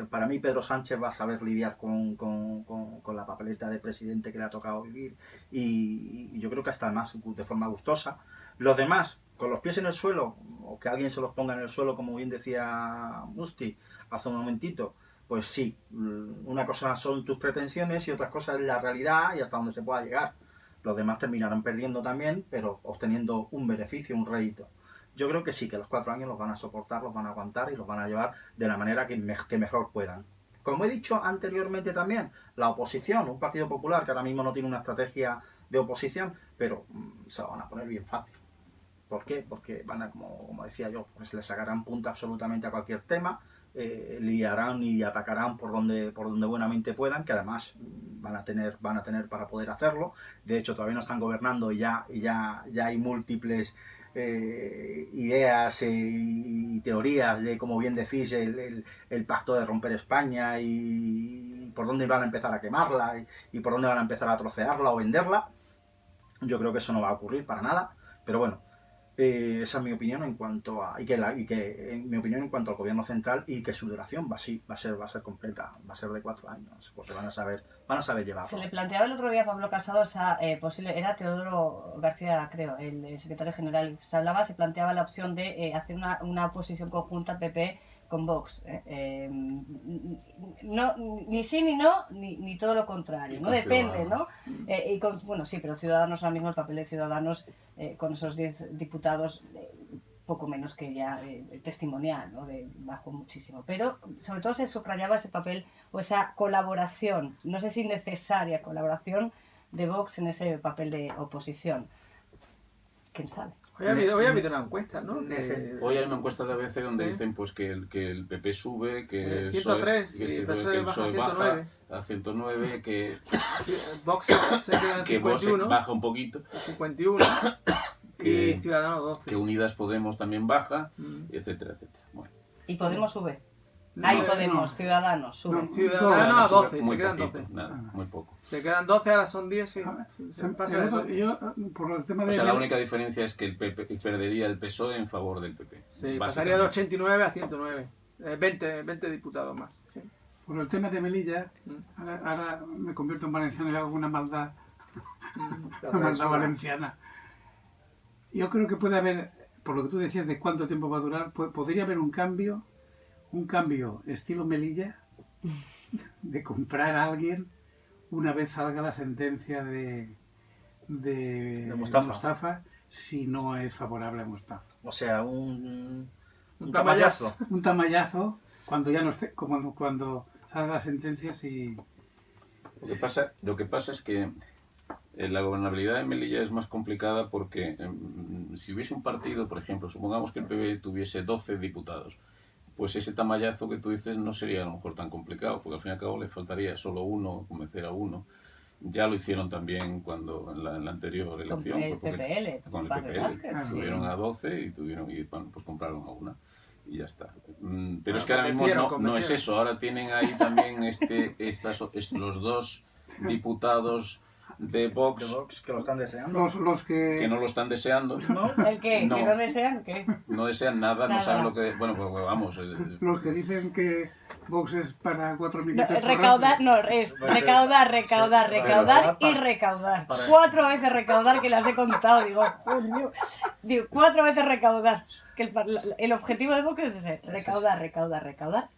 Para mí Pedro Sánchez va a saber lidiar con la papeleta de presidente que le ha tocado vivir y yo creo que hasta además de forma gustosa. Los demás, con los pies en el suelo, o que alguien se los ponga en el suelo, como bien decía Musti hace un momentito, pues sí, una cosa son tus pretensiones y otra cosa es la realidad y hasta donde se pueda llegar. Los demás terminarán perdiendo también, pero obteniendo un beneficio, un rédito. Yo creo que sí, que los 4 años los van a soportar, los van a aguantar y los van a llevar de la manera que mejor puedan. Como he dicho anteriormente también, la oposición, un Partido Popular que ahora mismo no tiene una estrategia de oposición, pero se lo van a poner bien fácil. ¿Por qué? Porque van a, como decía yo, pues le sacarán punta absolutamente a cualquier tema, liarán y atacarán por donde buenamente puedan, que además van a tener para poder hacerlo. De hecho, todavía no están gobernando y ya hay múltiples ideas y teorías de, como bien decís, el pacto de romper España y por dónde van a empezar a quemarla y por dónde van a empezar a trocearla o venderla. Yo creo que eso no va a ocurrir para nada, pero bueno, esa es mi opinión en cuanto a mi opinión en cuanto al gobierno central, y que su duración va a ser completa, va a ser de 4 años, porque van a saber llevarlo. Se le planteaba el otro día a Pablo Casado esa posible, era Teodoro García, creo, el secretario general, se planteaba la opción de hacer una oposición conjunta PP con Vox. No, ni sí ni no, ni todo lo contrario, ¿no? Depende, ¿no? Bueno, sí, pero Ciudadanos, ahora mismo el papel de Ciudadanos con esos 10 diputados, poco menos que ya testimonial, ¿no? Bajó muchísimo. Pero sobre todo se subrayaba ese papel o esa colaboración, no sé si necesaria colaboración de Vox en ese papel de oposición. ¿Quién sabe? Hoy ha habido una encuesta, ¿no? Hoy hay una encuesta de ABC donde dicen pues que el PP sube, que el 103 PSOE, y el PSOE baja a 109. A 109, que Vox se queda en que Vox 51, baja un poquito, 51 y que Ciudadanos 12. que Unidas Podemos también baja, etcétera, etcétera. Bueno, ¿Y Podemos sube? No, Ahí Podemos, Ciudadanos sube. No, Ciudadanos a 12, muy se quedan poquito, 12. nada, muy poco. Se quedan 12, ahora son 10, sí. Se Se- pasa de 12. yo, por el tema O de sea, la única diferencia es que el PP perdería el PSOE en favor del PP. Sí, pasaría de 89 a 109. 20 diputados más. Sí. por el tema de Melilla, ahora me convierto en valenciano y hago una maldad valenciana. Yo creo que puede haber, por lo que tú decías de cuánto tiempo va a durar, podría haber un cambio estilo Melilla, de comprar a alguien una vez salga la sentencia de Mustafa, si no es favorable a Mustafa. O sea, un tamallazo. Un tamallazo cuando ya no esté, cuando salga la sentencia, si... Lo que pasa es que la gobernabilidad de Melilla es más complicada porque si hubiese un partido, por ejemplo, supongamos que el PP tuviese 12 diputados, pues ese tamallazo que tú dices no sería a lo mejor tan complicado, porque al fin y al cabo le faltaría solo uno, convencer a uno. Ya lo hicieron también cuando en la anterior elección. Con el PPL. Con el Pablo PPL. Vázquez, Subieron a 12 y pues compraron a una. Y ya está. Pero es que ahora mismo convencieron. no es eso. Ahora tienen ahí también los dos diputados de Vox que lo están deseando. Los que no lo están deseando. ¿El qué? No. ¿Que no desean qué? No desean nada, no Nada. saben lo que... Bueno, pues vamos. los que dicen que Vox es para 4 amiguitos Recaudar, no, es Va a ser- recaudar y para- recaudar. para- 4 veces recaudar, que las he contado, digo, digo 4 veces recaudar. Que el objetivo de Vox es ese, recaudar y recaudar.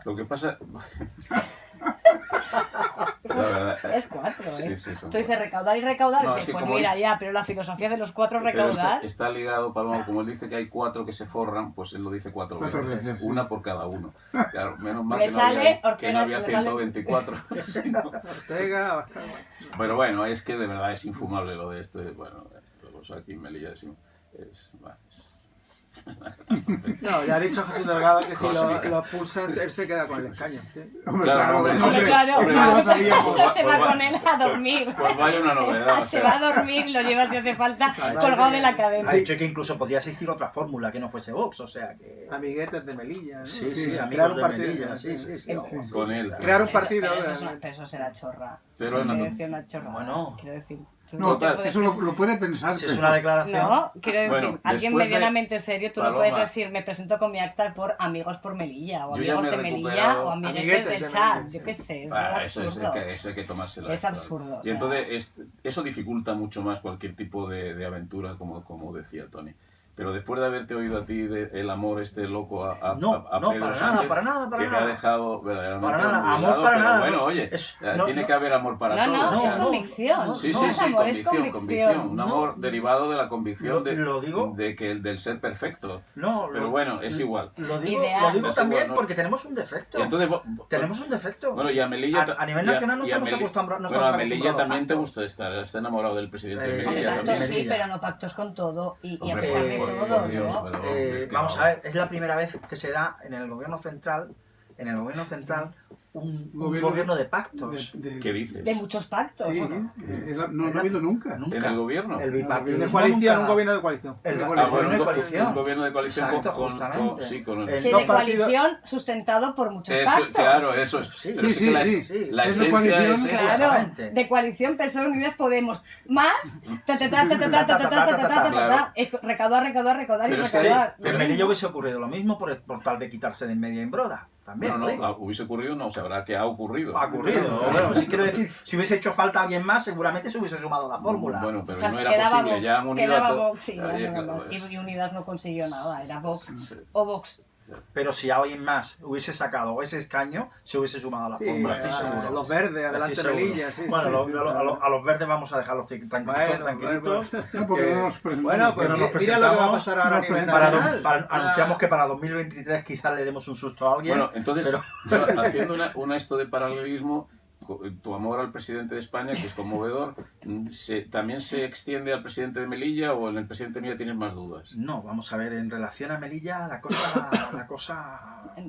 Lo que pasa... La verdad. Es 4, ¿eh? Sí, son Tú dices recaudar y recaudar, No, dices, es que pues como mira, dice- ya, pero la filosofía de los 4 es Pero recaudar. está ligado, Paloma, como él dice que hay 4 que se forran, pues él lo dice 4 Cuatro veces. veces, sí. Una por cada uno. Claro, menos mal Me que no sale había, Ortega, que no había me sale- 124. Sí, no. Ortega, Abascal, Pero bueno, es que de verdad es infumable lo de esto. Bueno, luego aquí en Melilla es una catástrofe. No, ya ha dicho Jesús Delgado que si Cósmica. lo pulsas, él se queda con el escaño. ¿Sí? Hombre, Claro, hombre, Hombre, claro, hombre, claro, lo sabíamos. eso se va Pues con él a dormir. Pues vaya una novedad. Se va a dormir, lo lleva si hace falta colgado de la cadena. Ha dicho que incluso podía existir otra fórmula que no fuese Vox, o sea que... Amiguetes de Melilla, ¿no? Sí, Sí, amigos crear un de partido, Melilla, sí. sí. Sí. Con él. Crear un Pero partido. pero eso será chorra. Pero Eso no- será una chorra. Bueno. Quiero decir. tú No, te puedes- eso lo puede pensar. Si es pero- una declaración... No, quiero decir, Bueno, alguien después de- medianamente serio, tú no Paloma. puedes decir, me presento con mi acta por amigos por Melilla, o Yo ya amigos me de he Melilla, recuperado- o amiguetes Amiguetes del de chat, Melilla. yo qué sé, eso Ah, es eso es absurdo. eso hay que tomárselo. Es absurdo, o Y sea. entonces eso dificulta mucho más cualquier tipo de aventura, como decía Tony. Pero después de haberte oído a ti el amor este loco a No, Pedro para Sánchez, nada, que te ha dejado verdaderamente Para nada, obnubilado, amor para pero nada, bueno, no, oye, no, tiene no. que haber amor para No, todos. no, o es sea, convicción. sí, No sí, es sí, amor, es convicción. Un amor No, derivado de la convicción lo digo. del ser perfecto. No, Pero bueno, es igual. Lo Ideal. digo Es también igual, ¿no? porque tenemos un defecto. Y entonces, Tenemos un defecto. bueno, y a Melilla... A nivel nacional no estamos acostumbrados. Bueno, a Melilla también te a gusta estar, está enamorado del presidente de Eh, Hombre, Melilla pactos también. sí, Melilla. pero no pactos con todo. Y a Hombre, pesar de por todo, Dios, ¿no? pero, hombre, es que Vamos no. a ver, es la primera vez que se da en el gobierno central, un gobierno de pactos. ¿Qué dices? De muchos pactos. Sí, ¿no? no ha habido nunca. Nunca. ¿En el gobierno? El De bipartidismo coalición, nunca- un gobierno de coalición. El Ah, gobierno bueno, de coalición. un gobierno de coalición Exacto, con justamente. sí, con el... El- Sí, Dos de partidos- coalición sustentado por muchos Eso, pactos. claro, eso es. Sí, Pero sí, es que la, sí, sí. la Es esencia coalición, es esa. Claro, Exactamente. de coalición PSOE Unidas Podemos más es recaudar y Pero es que recaudar. En Melilla hubiese ocurrido lo mismo por tal de quitarse de en medio en broda. También, No, lo digo. hubiese ocurrido, no, sabrá que ha ocurrido. Ha ocurrido. Bueno, sí quiero decir, si hubiese hecho falta alguien más, seguramente se hubiese sumado a la fórmula. Bueno, pero Falta- no era quedaba posible, Vox, ya han unido quedaba a todos. Vox, sí, ya no más. Y Unidas no consiguió nada, era Vox o Vox. Pero si alguien más hubiese sacado ese escaño, se hubiese sumado a la Sí, fórmula, estoy a seguro. los verdes, adelante Estoy seguro. Melilla, sí. Bueno, sí, sí, a los verdes vamos a dejarlos tranquilitos. No, porque no nos presentamos. Bueno, pues Pero nos mira lo que va a presentamos, pasar ahora a nos nivel presentamos. nacional. Anunciamos que para 2023 quizás le demos un susto a alguien. Bueno, entonces, pero- yo, haciendo una esto de paralelismo, tu amor al presidente de España, que es conmovedor, ¿también se extiende al presidente de Melilla o en el presidente de Melilla tienes más dudas? No, vamos a ver, en relación a Melilla, la cosa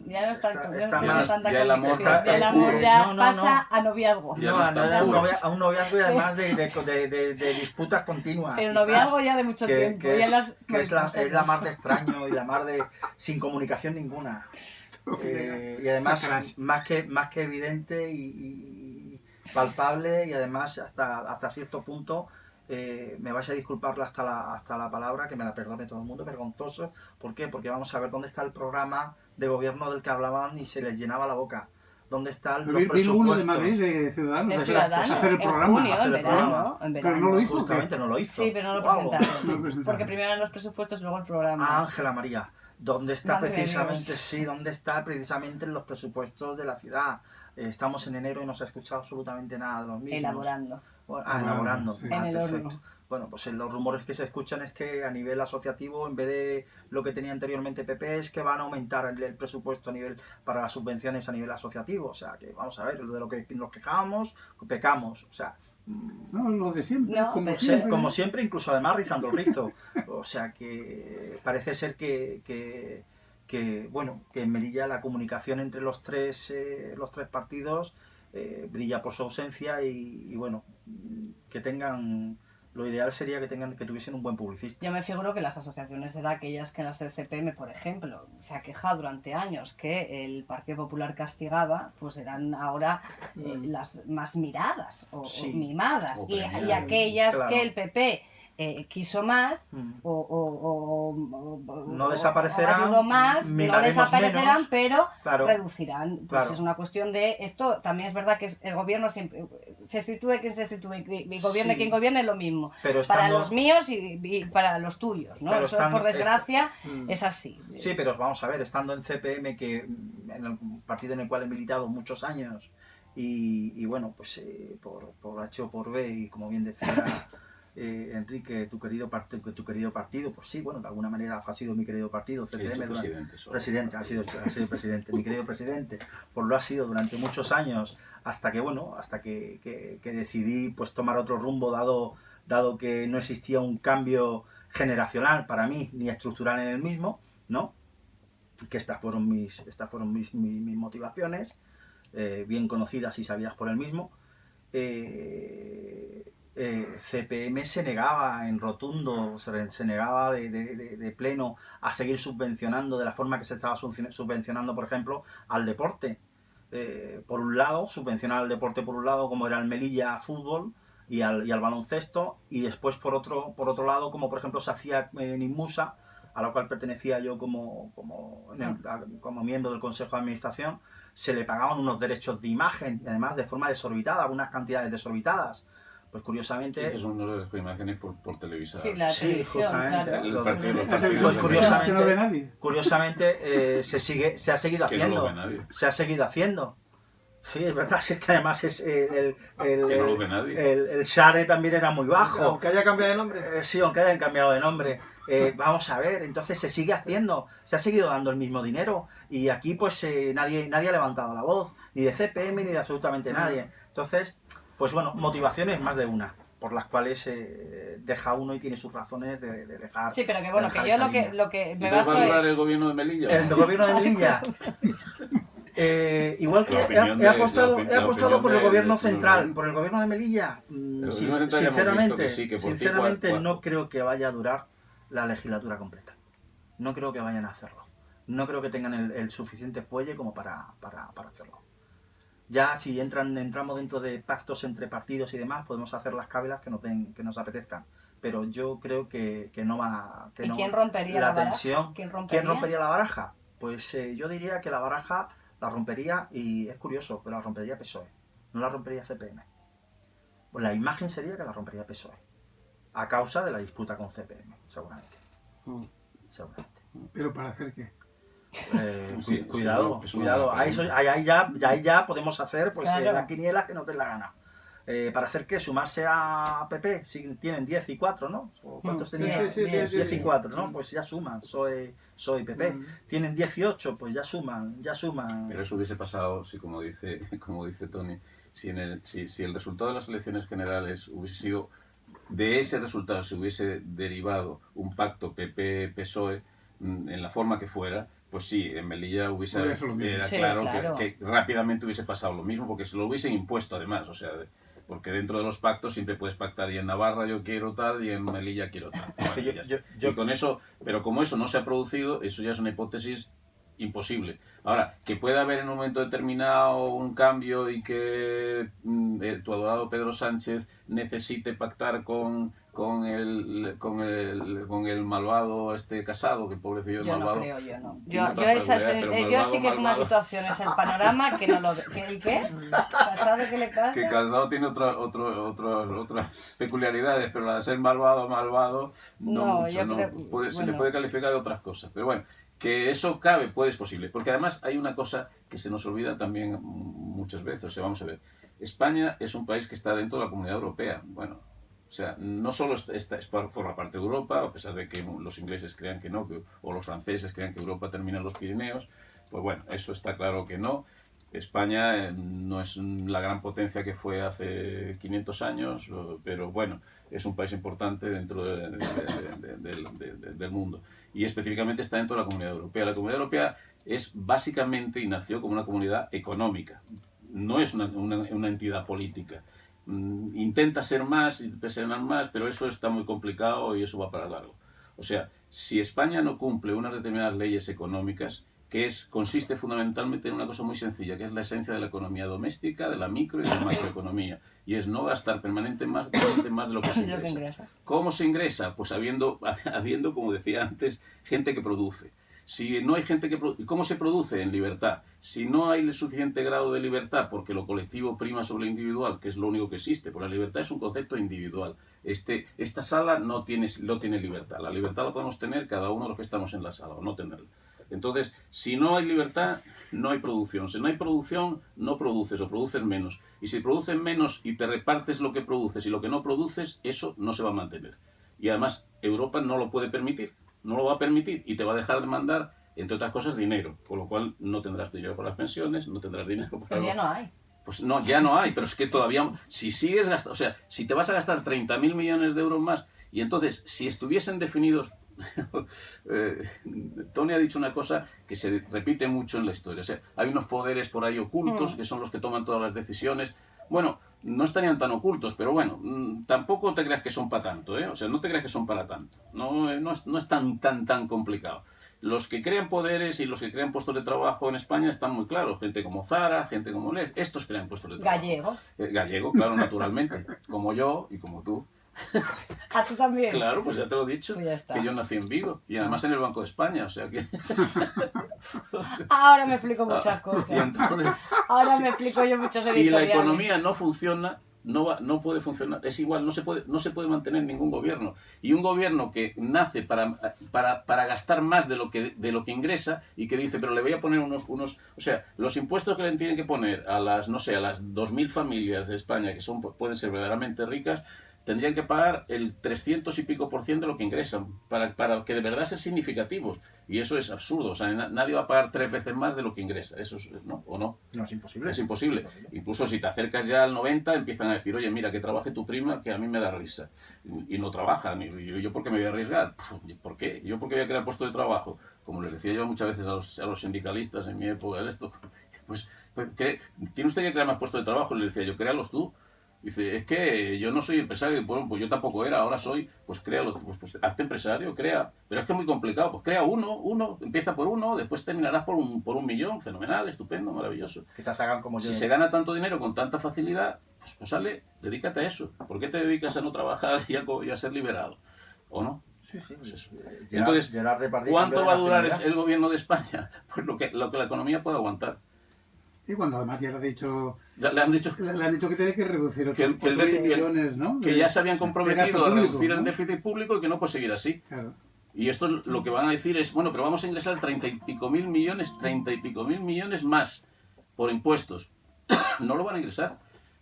Ya no está, está ya no más- están tan ya el amor convencidos. está el amor puro. ya No, no, pasa a noviazgo. Ya No, no a, están puros. a un noviazgo y además de disputas continuas. Pero quizás, noviazgo ya de mucho tiempo. que ya las es la mar de extraño y la mar de sin comunicación ninguna. Y además más que evidente y palpable y además hasta cierto punto me vais a disculpar hasta la palabra, que me la perdone todo el mundo, vergonzoso. ¿Por qué? Porque vamos a ver dónde está el programa de gobierno del que hablaban y se les llenaba la boca. ¿Dónde están los Vino uno de presupuestos? Madrid de Ciudadanos De a Ciudadanos, hacer el en programa. junio, hacer en el programa. verano, en Pero no verano. lo hizo. Justamente no lo hizo. Sí, pero no lo Guau. presentaron. No lo presentaron. Porque primero eran los presupuestos y luego el programa. Ángela María, ¿dónde está Madre de precisamente, Dios. sí, dónde está precisamente en los presupuestos de la ciudad? Estamos en enero y no se ha escuchado absolutamente nada de los mismos. Elaborando. Bueno, elaborando. Sí. En el horno. Perfecto. Bueno, pues los rumores que se escuchan es que a nivel asociativo, en vez de lo que tenía anteriormente PP, es que van a aumentar el presupuesto para las subvenciones a nivel asociativo. O sea, que vamos a ver, de lo que nos quejábamos, pecamos. O sea, No, lo de siempre, No, como pero siempre. como siempre, incluso además rizando el rizo. O sea que parece ser que en Melilla la comunicación entre los tres partidos brilla por su ausencia y bueno, que tengan... Lo ideal sería que tuviesen un buen publicista. Yo me figuro que las asociaciones eran aquellas que en las del CPM, por ejemplo, se ha quejado durante años que el Partido Popular castigaba, pues eran ahora las más miradas o Sí. mimadas. O Y premiadas. aquellas Claro. que el PP quiso más Mm. o desaparecerán, ayudó más, no mimaremos desaparecerán, menos. pero Claro. reducirán. Pues Claro. es una cuestión de esto. También es verdad que el gobierno siempre se sitúe quien se sitúe, y gobierne Sí. quien gobierne es lo mismo. Pero Para estando- los míos y para los tuyos, ¿no? Pero Eso, estando- por desgracia, Mm. es así. Sí, pero vamos a ver, estando en CPM, que en el partido en el cual he militado muchos años, y bueno, pues por H o por B, y como bien decía Enrique, tu querido partido, pues sí, bueno, de alguna manera ha sido mi querido partido, He CPM, dicho durante- presidente solo. presidente, ha sido presidente, mi querido presidente, pues lo ha sido durante muchos años, hasta que decidí pues tomar otro rumbo, dado que no existía un cambio generacional para mí, ni estructural en el mismo, ¿no? Que estas fueron mis motivaciones, bien conocidas y sabidas por el mismo. CPM se negaba en rotundo, se negaba de pleno a seguir subvencionando de la forma que se estaba subvencionando, por ejemplo, al deporte. Por un lado, subvencionar al deporte por un lado, como era el Melilla Fútbol y al baloncesto, y después por otro lado, como por ejemplo se hacía en Inmusa, a la cual pertenecía yo como miembro del Consejo de Administración, se le pagaban unos derechos de imagen, y además de forma desorbitada, unas cantidades desorbitadas. Pues curiosamente... Dices unos imágenes por televisar. Sí, la Sí, televisión, justamente. claro. El partido de los Pues partidos. curiosamente- que no ve nadie. Curiosamente se ha seguido Que no lo haciendo. ve nadie. Se ha seguido haciendo. Sí, es verdad, es que además es Que no lo ve nadie. el share también era muy bajo. Aunque haya cambiado de nombre. Sí, aunque hayan cambiado de nombre. Vamos a ver, entonces se sigue haciendo, se ha seguido dando el mismo dinero y aquí pues nadie ha levantado la voz, ni de CPM ni de absolutamente nadie. Entonces, pues bueno, motivaciones más de una, por las cuales deja uno y tiene sus razones de dejar. Sí, pero que bueno, de dejar que yo esa lo que, línea. lo que me Entonces baso va a durar es... el gobierno de Melilla. El gobierno de Melilla. Igual que La opinión he apostado, la he apostado por el gobierno del central, gobierno. por el gobierno de Melilla. gobierno central ya hemos visto que sí, que por ti, Sinceramente ¿cuál? no creo que vaya a durar la legislatura completa. No creo que vayan a hacerlo. No creo que tengan el suficiente fuelle como para hacerlo. Ya si entramos dentro de pactos entre partidos y demás, podemos hacer las cábalas que nos apetezcan. Pero yo creo que no va... Que ¿Y no, quién rompería la la baraja? tensión. ¿Quién rompería? La baraja? Pues yo diría que la baraja la rompería, y es curioso, pero la rompería PSOE. No la rompería CPM. Pues la imagen sería que la rompería PSOE. A causa de la disputa con CPM, seguramente. Seguramente. ¿Pero para hacer qué? Sí, Cuidado, es una cuidado. buena Ahí ya podemos hacer pues Claro. la quiniela que nos dé la gana. ¿Para hacer qué? ¿Sumarse a PP? Si tienen 10 y 4, ¿no? ¿O ¿Cuántos tenían? Sí, 10 y 4, ¿no? Pues ya suman, soy PP. Tienen 18, pues ya suman. Pero eso hubiese pasado, si como dice Tony, si el resultado de las elecciones generales hubiese sido, de ese resultado se hubiese derivado un pacto PP-PSOE en la forma que fuera, pues sí, en Melilla hubiese Hubiera sido lo mismo. era Sí, claro, claro. que rápidamente hubiese pasado lo mismo, porque se lo hubiesen impuesto además, o sea, porque dentro de los pactos siempre puedes pactar y en Navarra yo quiero tal y en Melilla quiero tal. Bueno, Yo- ya está. yo- Y con eso, pero como eso no se ha producido, eso ya es una hipótesis imposible. Ahora, que pueda haber en un momento determinado un cambio y que tu adorado Pedro Sánchez necesite pactar con el malvado Casado, que pobrecillo es Yo no malvado. creo, yo no. Tiene Yo otra esa peculiaridad, pero yo malvado, sí que es una malvado. situación, es el panorama que no lo... ¿Y qué? ¿Casado qué le pasa? Que Casado tiene otras peculiaridades, pero la de ser malvado, no No, mucho. yo ¿no? creo- Se le bueno. puede calificar de otras cosas. Pero bueno, que eso cabe, es posible. Porque además hay una cosa que se nos olvida también muchas veces. O sea, vamos a ver. España es un país que está dentro de la Comunidad Europea. Bueno, o sea, no solo forma parte de Europa, a pesar de que los ingleses crean que no, o los franceses crean que Europa termina en los Pirineos. Pues bueno, eso está claro que no. España no es la gran potencia que fue hace 500 años, pero bueno, es un país importante dentro del mundo. Y específicamente está dentro de la Comunidad Europea. La Comunidad Europea es básicamente, y nació como una comunidad económica, no es una entidad política. Intenta ser más, presionar más, pero eso está muy complicado y eso va para largo. O sea, si España no cumple unas determinadas leyes económicas, consiste fundamentalmente en una cosa muy sencilla, que es la esencia de la economía doméstica, de la micro y de la macroeconomía, y es no gastar permanentemente más de lo que se Lo que ingresa. ingresa. ¿Cómo se ingresa? Pues habiendo, como decía antes, gente que produce. Si no hay gente que produce, ¿cómo se produce? En libertad. Si no hay el suficiente grado de libertad, porque lo colectivo prima sobre lo individual, que es lo único que existe, porque la libertad es un concepto individual. Esta sala no tiene libertad. La libertad la podemos tener cada uno de los que estamos en la sala, o no tenerla. Entonces, si no hay libertad, no hay producción. Si no hay producción, no produces o produces menos. Y si produces menos y te repartes lo que produces y lo que no produces, eso no se va a mantener. Y además, Europa no lo puede permitir. No lo va a permitir y te va a dejar de mandar, entre otras cosas, dinero. Con lo cual, no tendrás dinero para las pensiones, no tendrás dinero para... Pues ya no hay. Pues no, ya no hay, pero es que todavía, si sigues gastando, o sea, si te vas a gastar 30.000 millones de euros más, y entonces, si estuviesen definidos, Tony ha dicho una cosa que se repite mucho en la historia, o sea, hay unos poderes por ahí ocultos que son los que toman todas las decisiones. Bueno, no estarían tan ocultos, pero bueno, tampoco te creas que son para tanto, ¿eh? O sea, no te creas que son para tanto, no es tan complicado. Los que crean poderes y los que crean puestos de trabajo en España están muy claros. Gente como Zara, gente como Les, estos crean puestos de trabajo. Gallego. Gallego, claro, naturalmente. Como yo y como tú. ¿A tú también? Claro, pues ya te lo he dicho, Pues ya está. que yo nací en Vigo y además en el Banco de España, o sea que... Ahora me explico muchas cosas. Y entonces, Ahora me explico yo muchas si la editoriales. economía no funciona, no puede funcionar, es igual, no se puede mantener ningún gobierno. Y un gobierno que nace para gastar más de lo que ingresa y que dice, pero le voy a poner unos, o sea, los impuestos que le tienen que poner a las, no sé, a las 2.000 familias de España que pueden ser verdaderamente ricas, tendrían que pagar el 300 y pico % de lo que ingresan para que de verdad sean significativos. Y eso es absurdo. O sea, nadie va a pagar 3 veces más de lo que ingresa. Eso es, ¿no? ¿O no? No, es imposible. Es imposible. Incluso si te acercas ya al 90, empiezan a decir, oye, mira, que trabaje tu prima, que a mí me da risa. Y no trabajan. Y yo, ¿por qué me voy a arriesgar? ¿Por qué? ¿Yo por qué voy a crear puesto de trabajo? Como les decía yo muchas veces a los sindicalistas en mi época de esto, pues tiene usted que crear más puestos de trabajo. Le decía yo, créalos tú. Dice, es que yo no soy empresario. Bueno, pues yo tampoco era, ahora soy. Pues créalo, pues hazte empresario, crea. Pero es que es muy complicado. Pues crea uno, empieza por uno, después terminarás por un millón. Fenomenal, estupendo, maravilloso. Quizás hagan como yo. Si se gana tanto dinero con tanta facilidad, pues sale, dedícate a eso. ¿Por qué te dedicas a no trabajar y a ser liberado? ¿O no? Sí, sí. Pues eso. Gerard, Entonces, Gerard Depardieu, ¿cuánto va a durar nacionalidad. el gobierno de España? Pues lo que la economía puede aguantar. Y cuando además ya le Le han dicho han dicho que tiene que reducir que otros el déficit- millones, ¿no? que ya se habían de comprometido gasto a público, reducir el ¿no? déficit público y que no puede seguir así. Claro. Y esto lo que van a decir es, bueno, pero vamos a ingresar 30 y pico mil millones más por impuestos. No lo van a ingresar,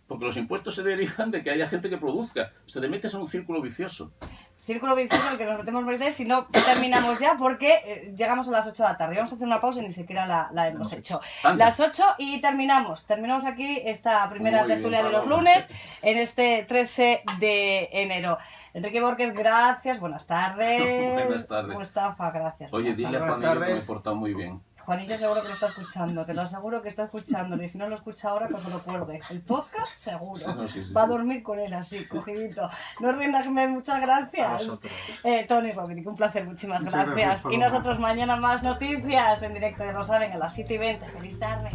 porque los impuestos se derivan de que haya gente que produzca. O sea, te metes en un círculo vicioso. Círculo vicioso en el que nos metemos meter, si no terminamos ya porque llegamos a las 8 de la tarde. Vamos a hacer una pausa y ni siquiera la hemos hecho. Anda. Las 8 y terminamos. Terminamos aquí esta primera Muy bien, tertulia de los Paloma. lunes en este 13 de enero. Enrique Borquez, gracias. Buenas tardes. Buenas tardes. Mustafa, gracias. Oye, Buenas dile a Buenas Juanillo que me he tardes. portado muy bien. Juanillo seguro que lo está escuchando, te lo aseguro que está escuchando, y si no lo escucha ahora, que se lo cuelgue. El podcast, seguro. Sí, no, sí, sí, Va a sí. dormir con él así, cogidito. Nordin Ahmed, muchas gracias. A vosotros. Tony Rodríguez, un placer, muchísimas Muchas gracias. gracias, Y Paloma. nosotros mañana más noticias en directo, ya lo saben, a las 7:20. Feliz tarde.